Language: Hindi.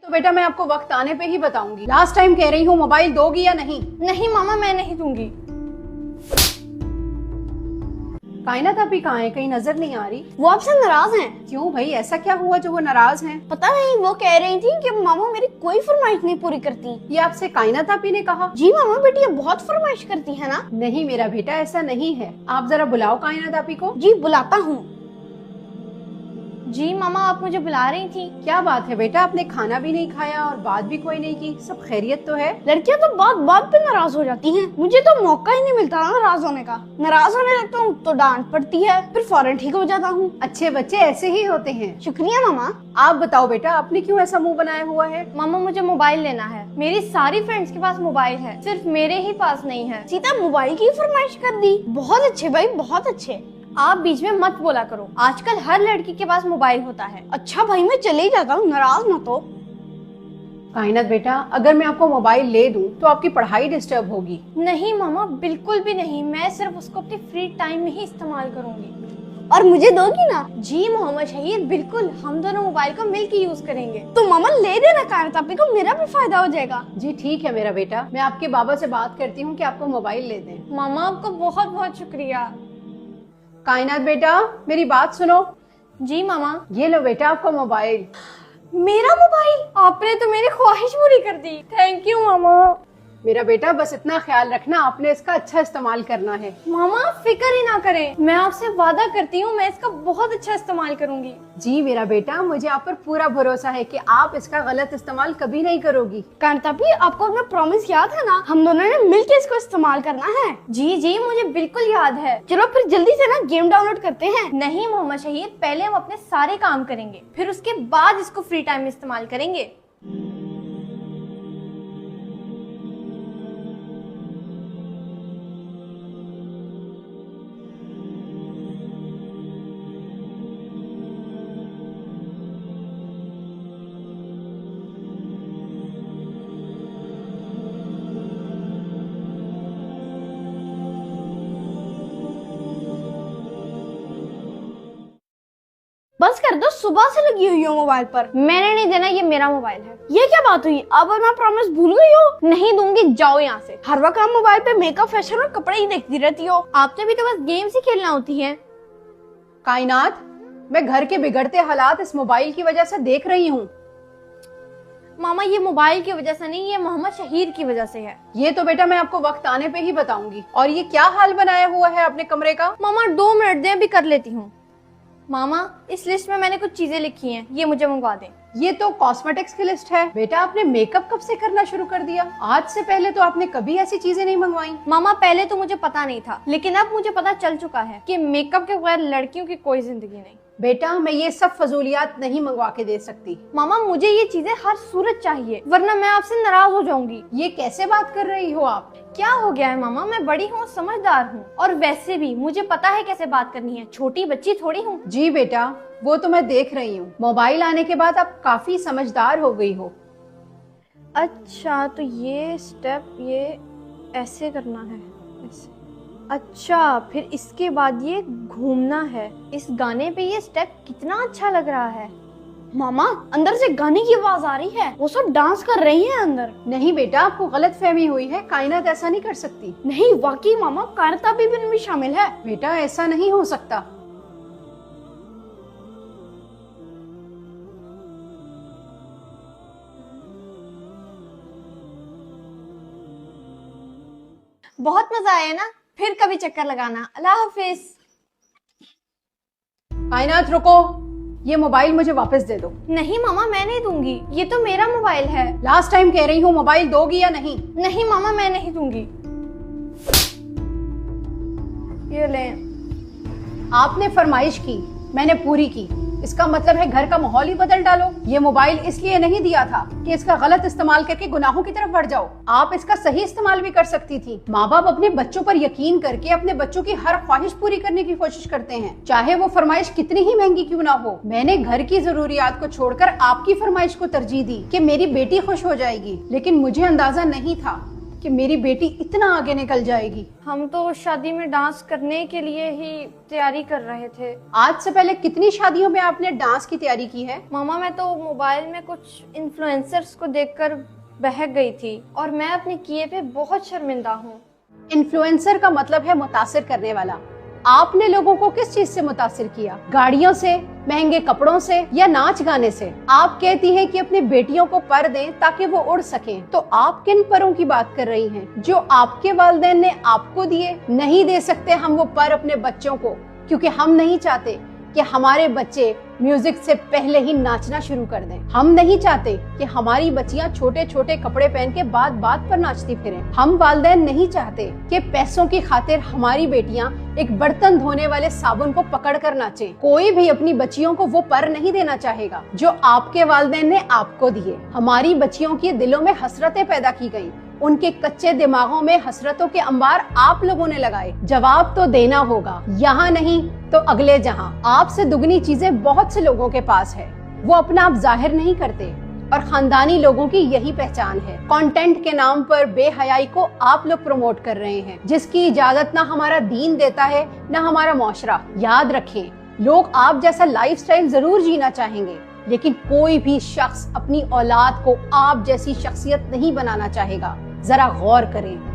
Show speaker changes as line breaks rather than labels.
तो बेटा मैं आपको वक्त आने पे ही बताऊंगी। लास्ट टाइम कह रही हूँ मोबाइल दोगी या नहीं?
नहीं मामा, मैं नहीं दूंगी।
कायनात आपी कहाँ है? कहीं नजर नहीं आ रही।
वो आपसे नाराज हैं।
क्यों भाई, ऐसा क्या हुआ जो वो नाराज हैं?
पता नहीं, वो कह रही थी कि मामा मेरी कोई फरमाइश नहीं पूरी करती।
ये आपसे कायनात आपी ने कहा?
जी मामा, बेटी बहुत फरमाइश करती है ना।
नहीं मेरा बेटा, ऐसा नहीं है। आप जरा बुलाओ कायनात आपी को।
जी बुलाता हूँ। जी मामा, आप मुझे बुला रही थी।
क्या बात है बेटा, आपने खाना भी नहीं खाया और बात भी कोई नहीं की। सब खैरियत तो है?
लड़कियां तो बात बात पे नाराज हो जाती हैं। मुझे तो मौका ही नहीं मिलता नाराज होने का। नाराज होने लगता हूँ तो डांट पड़ती है, फिर फौरन ठीक हो जाता हूँ।
अच्छे बच्चे ऐसे ही होते हैं।
शुक्रिया मामा।
आप बताओ बेटा, आपने क्यों ऐसा मुंह बनाया हुआ है?
मामा मुझे मोबाइल लेना है। मेरी सारी फ्रेंड्स के पास मोबाइल है, सिर्फ मेरे ही पास नहीं है। सीधा मोबाइल की फरमाइश कर दी। बहुत अच्छे भाई, बहुत अच्छे। आप बीच में मत बोला करो, आजकल हर लड़की के पास मोबाइल होता है। अच्छा भाई, मैं चले ही जाता हूँ, नाराज मत हो।
कायनात बेटा, अगर मैं आपको मोबाइल ले दूं तो आपकी पढ़ाई डिस्टर्ब होगी।
नहीं मामा, बिल्कुल भी नहीं। मैं सिर्फ उसको अपने फ्री टाइम में ही इस्तेमाल करूंगी। और मुझे दोगी ना? जी मोहम्मद शहीद, बिल्कुल। हम दोनों मोबाइल को मिलकर यूज करेंगे। तो मामा ले देना कायनात आपी को, मेरा भी फायदा हो जाएगा।
जी ठीक है मेरा बेटा, मैं आपके बाबा से बात करती हूँ कि आपको मोबाइल ले दें।
मामा आपको बहुत बहुत शुक्रिया।
कायनात बेटा, मेरी बात सुनो।
जी मामा।
ये लो बेटा आपका मोबाइल।
मेरा मोबाइल? आपने तो मेरी ख्वाहिश पूरी कर दी। थैंक यू मामा।
मेरा बेटा बस इतना ख्याल रखना, आपने इसका अच्छा इस्तेमाल करना है।
मामा फिक्र ही ना करें, मैं आपसे वादा करती हूँ मैं इसका बहुत अच्छा इस्तेमाल करूंगी।
जी मेरा बेटा, मुझे आप पर पूरा भरोसा है कि आप इसका गलत इस्तेमाल कभी नहीं करोगी।
कायनात आपी, आपको अपना प्रॉमिस याद है ना? हम दोनों ने मिलकर इसको इस्तेमाल करना है। जी जी, मुझे बिल्कुल याद है। चलो फिर जल्दी से ना गेम डाउनलोड करते हैं। नहीं मोहम्मद शहीद, पहले हम अपने सारे काम करेंगे, फिर उसके बाद इसको फ्री टाइम में इस्तेमाल करेंगे। बस कर दो, सुबह से लगी हुई हो मोबाइल पर। मैंने नहीं देना, ये मेरा मोबाइल है। ये क्या बात हुई? अब मैं प्रॉमिस भूल गई हो? नहीं दूंगी, जाओ यहाँ से। हर वक्त आप मोबाइल पे मेकअप, फैशन और कपड़े ही देखती रहती हो। आपसे भी तो बस गेम्स ही खेलना होती है।
कायनात, मैं घर के बिगड़ते हालात इस मोबाइल की वजह से देख रही हूँ।
मामा ये मोबाइल की वजह से नहीं, ये मोहम्मद शहीद की वजह से है।
ये तो बेटा मैं आपको वक्त आने पे ही बताऊंगी। और ये क्या हाल बनाया हुआ है अपने कमरे का?
मामा 2 मिनट दें, अभी कर लेती हूँ। मामा इस लिस्ट में मैंने कुछ चीजें लिखी हैं, ये मुझे मंगवा दें।
ये तो कॉस्मेटिक्स की लिस्ट है। बेटा आपने मेकअप कब से करना शुरू कर दिया? आज से पहले तो आपने कभी ऐसी चीजें नहीं मंगवाई।
मामा पहले तो मुझे पता नहीं था, लेकिन अब मुझे पता चल चुका है कि मेकअप के बगैर लड़कियों की कोई जिंदगी नहीं।
बेटा मैं ये सब फजूलियात नहीं मंगवा के दे सकती।
मामा मुझे ये चीजें हर सूरत चाहिए, वरना मैं आपसे नाराज हो जाऊंगी।
ये कैसे बात कर रही हो आप?
क्या हो गया है मामा? मैं बड़ी हूँ, समझदार हूँ, और वैसे भी मुझे पता है कैसे बात करनी है। छोटी बच्ची थोड़ी हूँ।
जी बेटा, वो तो मैं देख रही हूँ। मोबाइल आने के बाद आप काफी समझदार हो गई हो।
अच्छा तो ये स्टेप ये ऐसे करना है, ऐसे। अच्छा, फिर इसके बाद ये घूमना है। इस गाने पे ये स्टेप कितना अच्छा लग रहा है। मामा अंदर से गाने की आवाज आ रही है, वो सब डांस कर रही हैं अंदर।
नहीं बेटा, आपको गलत फहमी हुई है। कायनात ऐसा नहीं कर सकती।
नहीं वाकई मामा, कायनात आपी भी शामिल है।
बेटा ऐसा नहीं हो सकता।
बहुत मजा आया ना? फिर कभी चक्कर लगाना। अल्लाह हाफिज।
कायनात रुको, ये मोबाइल मुझे वापस दे दो।
नहीं मामा, मैं नहीं दूंगी, ये तो मेरा मोबाइल है।
लास्ट टाइम कह रही हूँ, मोबाइल दोगी या नहीं?
नहीं मामा, मैं नहीं दूंगी। ये ले।
आपने फरमाइश की, मैंने पूरी की। इसका मतलब है घर का माहौल ही बदल डालो। ये मोबाइल इसलिए नहीं दिया था कि इसका गलत इस्तेमाल करके गुनाहों की तरफ बढ़ जाओ। आप इसका सही इस्तेमाल भी कर सकती थी। माँ बाप अपने बच्चों पर यकीन करके अपने बच्चों की हर ख्वाहिश पूरी करने की कोशिश करते हैं, चाहे वो फरमाइश कितनी ही महंगी क्यों ना हो। मैंने घर की जरूरियात को छोड़कर आपकी फरमाइश को तरजीह दी कि मेरी बेटी खुश हो जाएगी, लेकिन मुझे अंदाजा नहीं था कि मेरी बेटी इतना आगे निकल जाएगी।
हम तो शादी में डांस करने के लिए ही तैयारी कर रहे थे।
आज से पहले कितनी शादियों में आपने डांस की तैयारी की है?
मामा, मैं तो मोबाइल में कुछ इन्फ्लुएंसर्स को देखकर बहक गई थी और मैं अपने किए पे बहुत शर्मिंदा हूँ।
इन्फ्लुएंसर का मतलब है मुतासिर करने वाला। आपने लोगों को किस चीज से मुतासिर किया? गाड़ियों से, महंगे कपड़ों से या नाच गाने से? आप कहती हैं कि अपनी बेटियों को पर दें ताकि वो उड़ सकें, तो आप किन परों की बात कर रही हैं? जो आपके वालिदैन ने आपको दिए? नहीं दे सकते हम वो पर अपने बच्चों को, क्योंकि हम नहीं चाहते कि हमारे बच्चे म्यूजिक से पहले ही नाचना शुरू कर दें। हम नहीं चाहते कि हमारी बच्चियां छोटे छोटे कपड़े पहन के बात बात पर नाचती फिरें। हम वालिदैन नहीं चाहते कि पैसों की खातिर हमारी बेटियां एक बर्तन धोने वाले साबुन को पकड़ कर नाचें। कोई भी अपनी बच्चियों को वो पर नहीं देना चाहेगा जो आपके वालिदैन ने आपको दिए। हमारी बच्चियों के दिलों में हसरतें पैदा की गयी, उनके कच्चे दिमागों में हसरतों के अंबार आप लोगों ने लगाए। जवाब तो देना होगा, यहाँ नहीं तो अगले जहां। आपसे दुगनी चीजें बहुत से लोगों के पास है, वो अपना आप जाहिर नहीं करते और खानदानी लोगों की यही पहचान है। कंटेंट के नाम पर बेहयाई को आप लोग प्रमोट कर रहे हैं, जिसकी इजाजत ना हमारा दीन देता है ना हमारा मुआशरा। याद रखें, लोग आप जैसा लाइफस्टाइल जरूर जीना चाहेंगे, लेकिन कोई भी शख्स अपनी औलाद को आप जैसी शख्सियत नहीं बनाना चाहेगा। जरा गौर करें।